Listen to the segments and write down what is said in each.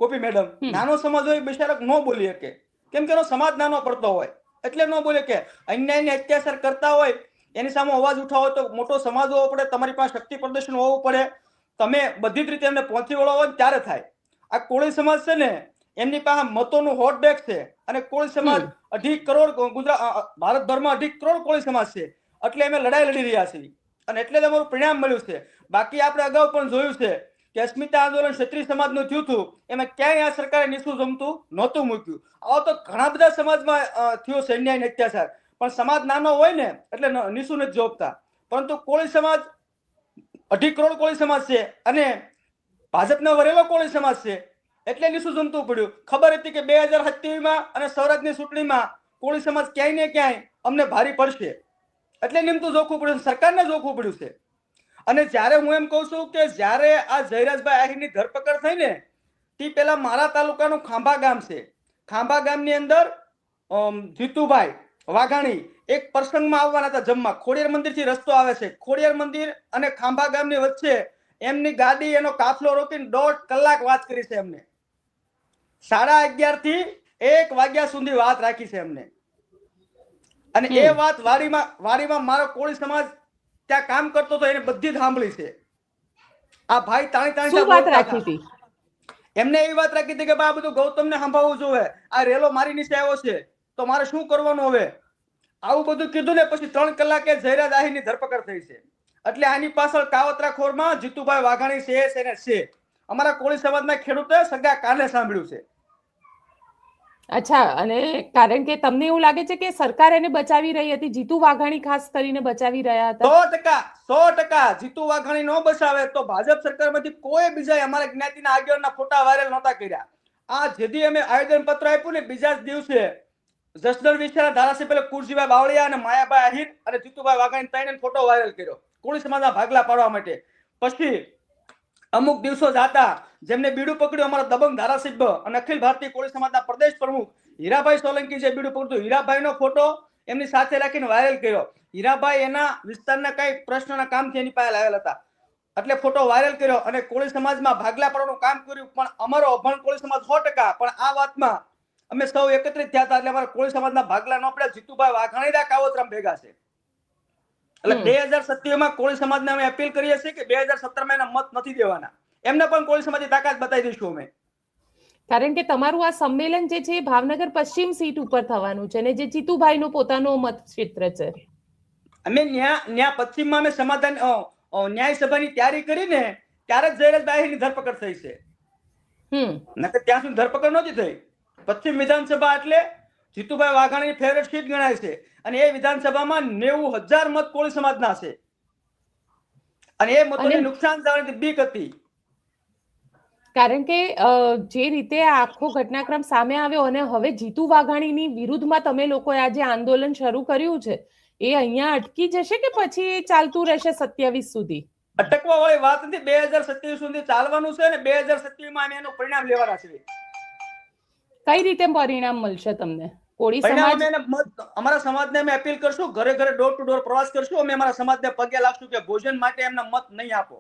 ગોપી madam, નાનો સમાજ હોય બિચારો ન બોલી શકે, કેમ કે એનો સમાજ નાનો પડતો હોય એટલે ન બોલે કે અન્યાયને અત્યાચાર કરતા હોય એની સામે અવાજ ઉઠાવો તો મોટો સમાજ હોવો પડે, તમારી પાસે શક્તિ પ્રદર્શન હોવું પડે, તમે બધી જ રીતે એમને પહોંચી વળો ને ત્યારે થાય. આ કોળી સમાજ છે ને એમની પાસે મતોનું હોટ બેગ છે અને કોળી સમાજ 2.5 કરોડ ગુજરાત ભારતભરમાં 2.5 કરોડ કોળી સમાજ છે એટલે અમે લડાઈ લડી રહ્યા છીએ અને એટલે જ અમારું પરિણામ મળ્યું છે. બાકી આપણે અગાઉ પણ જોયું છે કે અસ્મિતા આંદોલન ક્ષત્રિય સમાજનું થયું હતું, એમાં ક્યાંય આ સરકારે નીસું જમતું નહોતું મૂક્યું. આવો તો ઘણા બધા સમાજમાં થયો છે અન્યાય અને અત્યાચાર, પણ સમાજ નાનો હોય ને એટલે નીસું નથી જોપતા. પરંતુ કોળી સમાજ 2.5 કરોડ કોળી સમાજ છે અને ભાજપનો વરેલો કોળી સમાજ છે એટલે નીસું જમતું પડ્યું. ખબર હતી કે 2027માં અને સ્વરાજની ચૂંટણીમાં કોળી સમાજ ક્યાંય ને ક્યાંય અમને ભારી પડશે એટલે નિમતું જોખવું પડ્યું, સરકારને જોખવું પડ્યું છે. અને જ્યારે હું એમ કહું છું કે જ્યારે આ જયરાજભાઈ આહિરની ધરપકડ થઈ ને તે પેલા મારા તાલુકાનું ખાંભા ગામ છે, ખાંભા ગામની અંદર જીતુભાઈ વાઘાણી એક પ્રસંગમાં આવવાના હતા જમવા, ખોડિયાર મંદિરથી રસ્તો આવે છે, ખોડિયાર મંદિર અને ખાંભા ગામની વચ્ચે એમની ગાડી એનો કાફલો રોકીને 1.5 કલાક વાત કરી છે એમને, 11:30 થી 1 વાગ્યા સુધી વાત રાખી છે એમને. અને એ વાત વાડીમાં મારો કોળી સમાજ ત્યાં કામ કરતો હતો એને બધી જ સાંભળી છે. આ ભાઈ તાણી વાત રાખી હતી? એમને એવી વાત રાખી હતી કે બા બધું ગૌતમને સંભાળવું જોઈએ, આ રેલો મારી નીચે આવ્યો છે તો મારે શું કરવાનું હવે, આવું બધું કીધું ને પછી 3 કલાકે જયરાજ આહિરની ધરપકડ થઈ છે. એટલે આની પાછળ કાવતરાખોરમાં જીતુભાઈ વાઘાણી છે. અમારા કોળી સમાજના ખેડૂતોએ સગા કાને સાંભળ્યું છે. અચ્છા, અને કારણ કે તમને એવું લાગે છે કે સરકાર એને બચાવી રહી હતી, જીતુ વાઘાણી ખાસ કરીને બચાવી રહ્યા હતા? 100% જીતુ વાઘાણી નો બચાવે તો ભાજપ સરકારમાંથી કોઈ બીજા અમારા જ્ઞાતિના આગેવાનના ફોટા વાયરલ નહોતા કર્યા. આ જેદી અમે આવેદન પત્ર આપ્યું ને બીજા જ દિવસે જસદણ વિસ્તારના ધારાસભ્ય કુરજીભાઈ બાવળિયા અને માયાભાઈ આહિર અને જીતુભાઈ વાઘાણી ત્રણેય ફોટો વાયરલ કર્યો કોળી સમાજના ભાગલા પાડવા માટે. પછી અમુક દિવસો જાતા જેમને બીડું પકડ્યું અમારા દબંગ ધારાસભ્ય અને અખિલ ભારતીય કોળી સમાજના પ્રદેશ પ્રમુખ હીરાભાઈ સોલંકી જે બીડું પકડ્યું, હીરાભાઈનો ફોટો એમની સાથે રાખીને વાયરલ કર્યો. હીરાભાઈ એના વિસ્તારના કઈ પ્રશ્નના કામથી એની પાસે આવેલા હતા એટલે ફોટો વાયરલ કર્યો અને કોળી સમાજમાં ભાગલા પાડવાનું કામ કર્યું. પણ અમારો અભણ કોળી સમાજ 100%, પણ આ વાતમાં અમે સૌ એકત્રિત થયા હતા એટલે અમારા કોળી સમાજના ભાગલા ન પડ્યા. જીતુભાઈ વાઘાણીના કાવતરામ ભેગા છે. એટલે 2027માં કોળી સમાજને અમે અપીલ કરીએ છીએ કે 2017માં એના મત નથી દેવાના, એમને પણ કોળી સમાજની તાકાત બતાવી દઈશું અમે. કારણ કે તમારું આ સંમેલન જે છે ભાવનગર પશ્ચિમ સીટ ઉપર થવાનું છે અને જે જીતુભાઈનો પોતાનો મત ક્ષેત્ર છે. અમે ન્યા પશ્ચિમમાં અમે સમાધાન ન્યાય સભાની તૈયારી કરીને ત્યારે જ જયરાજભાઈની ધરપકડ થઈ છે. નકર ત્યાં સુધી ધરપકડ નહોતી થઈ. પશ્ચિમ વિધાનસભા એટલે જીતુભાઈ વાઘાણીની ફેવરેટ સીટ ગણાય છે અને એ વિધાનસભામાં 90,000 મત કોળી સમાજના છે અને એ મતોને નુકસાન થવાની બીક હતી. કારણ કે જે રીતે આખો ઘટનાક્રમ સામે આવ્યો અને હવે જીતુ વાઘાણીની વિરુદ્ધમાં તમે લોકોએ આજે આંદોલન શરૂ કર્યું છે, એ અહીંયા અટકી જશે કે પછી ચાલતું રહેશે 27 સુધી? અટકવા વાળી વાત નથી, 2027 સુધી ચાલવાનું છે ને 2027માં એનું પરિણામ લેવાના છે. કઈ રીતે પરિણામ મળશે તમને? કોળી સમાજ અમારા સમાજને અમે અપીલ કરશું, ઘરે ઘરે ડોર ટુ ડોર પ્રવાસ કરશું. અમે અમારા સમાજને પગે લાગશું કે ભોજન માટે એમને મત નહીં આપો.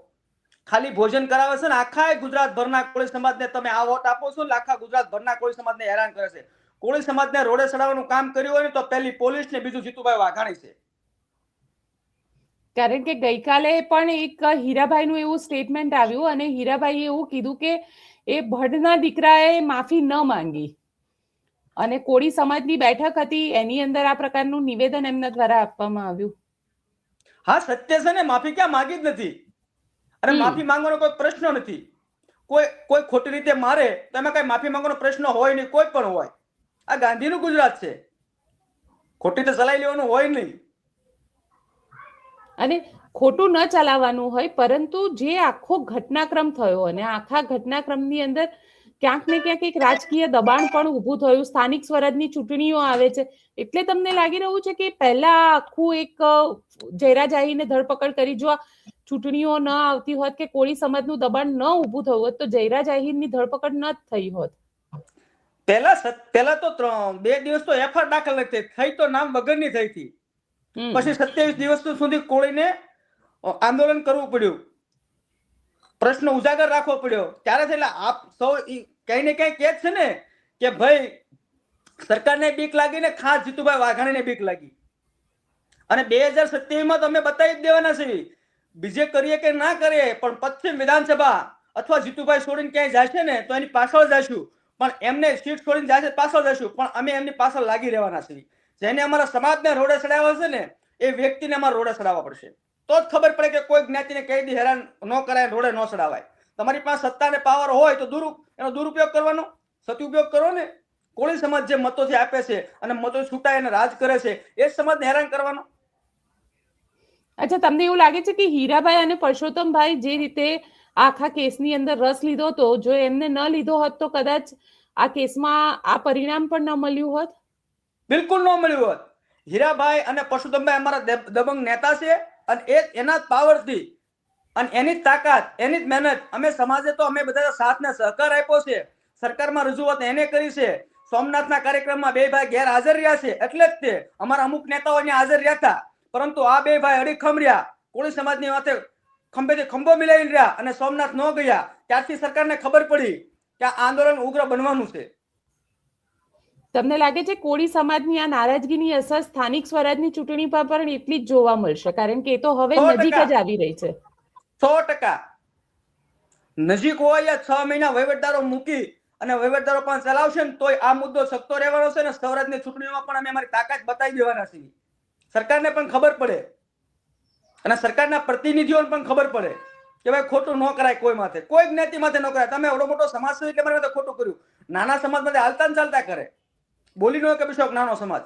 ખાલી ભોજન કરાવે છે ને આખા ગુજરાત ભરના કોળી સમાજને તમે આ વોટ આપો છો, આખા ગુજરાત ભરના કોળી સમાજને હેરાન કરે છે. કોળી સમાજને રોડે ચડાવવાનું કામ કર્યું હોય ને તો પહેલી પોલીસ ને બીજું જીતુભાઈ વાઘાણી છે. કારણ કે ગઈકાલે પણ એક હીરાભાઈનું એવું સ્ટેટમેન્ટ આવ્યું અને હીરાભાઈએ એવું કીધું કે એ ભડના દીકરાએ માફી ન માંગી અને કોળી સમાજની બેઠક હતી એની અંદર આ પ્રકારનું નિવેદન એમના દ્વારા આપવામાં આવ્યું. હા, સત્ય છે ને, માફી ક્યાં માંગી જ નથી અને માફી માંગવાનો કોઈ પ્રશ્ન નથી. કોઈ ખોટી રીતે મારે તો એમાં કઈ માફી માંગવાનો પ્રશ્ન હોય નહીં, કોઈ પણ હોય. આ ગાંધીનું ગુજરાત છે, ખોટી રીતે ચલાવી લેવાનું હોય નહીં. અને ખોટું ન ચલાવવાનું હોય, પરંતુ જે આખો ઘટનાક્રમ થયો અને આખા ઘટનાક્રમની અંદર ક્યાંક ને ક્યાંક એક રાજકીય દબાણ પણ ઊભું થયું. સ્થાનિક સ્વરાજની ચૂંટણીઓ આવે છે એટલે તમને લાગી રહ્યું છે કે પહેલા આખું એક જયરાજ આહીરને ધરપકડ કરી, જો આ ચૂંટણીઓ ન આવતી હોત કે કોળી સમાજનું દબાણ ન ઊભું થયું હોત તો જયરાજ આહીરની ધરપકડ ન થઈ હોત. પહેલા તો 2 દિવસ તો એફઆઈઆર દાખલ નથી થઈ, તો નામ વગરની થઈ હતી. પછી 27 દિવસ સુધી કોળીને આંદોલન કરવું પડ્યું, પ્રશ્ન ઉજાગર રાખવો પડ્યો. ત્યારે આપ સૌ ક્યાંય ને ક્યાંય કે છે ને કે ભાઈ સરકારને બીક લાગી ને ખાસ જીતુભાઈ વાઘાણીને બીક લાગી. અને 2027 તો અમે બતાવી જ દેવાના છે, બીજે કરીએ કે ના કરીએ, પણ પશ્ચિમ વિધાનસભા અથવા જીતુભાઈ છોડીને ક્યાંય જશે ને તો એની પાછળ જશું, પણ એમને સીટ છોડીને જશે પાછળ જશું, પણ અમે એમની પાછળ લાગી રહેવાના છીએ. જેને અમારા સમાજને રોડે ચડાવ્યો છે ને એ વ્યક્તિને અમારે રોડે ચડાવવા પડશે, તો જ ખબર પડે કે કોઈ જ્ઞાતિને કઈ દી હેરાન ન કરાય, રોડે ન ચડાવાય. તમારી પાસે સત્તા ને પાવર હોય તો એનો દુરુપયોગ કરવાનો, સદુપયોગ કરો ને. કોળી સમાજ જે મતોથી આપે છે અને મતો છૂટાય અને રાજ કરે છે એ સમાજને હેરાન કરવાનો. અચ્છા, તમને એવું લાગે છે કે હીરાભાઈ અને પરસોત્તમભાઈ જે રીતે આખા કેસની અંદર રસ લીધો હતો, જો એમને ન લીધો હોત તો કદાચ આ કેસમાં આ પરિણામ પણ ન મળ્યું હોત? બિલકુલ ન મળ્યું હોત. હીરાભાઈ અને પરસોત્તમભાઈ અમારા દબંગ નેતા છે અને એના જ પાવરથી અને એની જ તાકાત, એની જ મહેનત, અમે સમાજે તો અમે બધા સાથ ને સહકાર આપ્યો છે, સરકારમાં રજૂઆત એને કરી છે, સોમનાથના કાર્યક્રમમાં બે ભાઈ ગેરહાજર રહ્યા છે, એટલે જ તે અમારા અમુક નેતાઓ અહીંયા હાજર રહ્યા હતા, પરંતુ આ બે ભાઈ અડીખમ રહ્યા, કોળી સમાજની વાતે ખંભેથી ખંભો મિલાવીને રહ્યા અને સોમનાથ ન ગયા. ત્યારથી સરકારને ખબર પડી કે આ આંદોલન ઉગ્ર બનવાનું છે. તમને લાગે છે કોળી સમાજની આ નારાજગીની અસર સ્થાનિક સ્વરાજની ચૂંટણી પર પણ એટલી જ જોવા મળશે? કારણ કે એ તો હવે 100% નજીક જ આવી રહી છે. 100% નજીક હોય 6 મહિના વહીવટદારો મૂકી અને વહીવટદારો પણ ચલાવશે ને તોય આ મુદ્દો સખતો રહેવાનો છે ને સ્વરાજની ચૂંટણીઓમાં પણ અમે અમારી તાકાત બતાવી દેવાના છીએ. સરકારને પણ ખબર પડે અને સરકારના પ્રતિનિધિઓને પણ ખબર પડે કે ભાઈ ખોટું ન કરાય, કોઈ માથે, કોઈ જ્ઞાતિ માથે ન કરાય. તમે એવડો મોટો સમાજ છે એટલે મારી માથે ખોટું કર્યું, નાના સમાજ માટે હાલતા ને ચાલતા કરે, બોલી ન કે નાનો સમાજ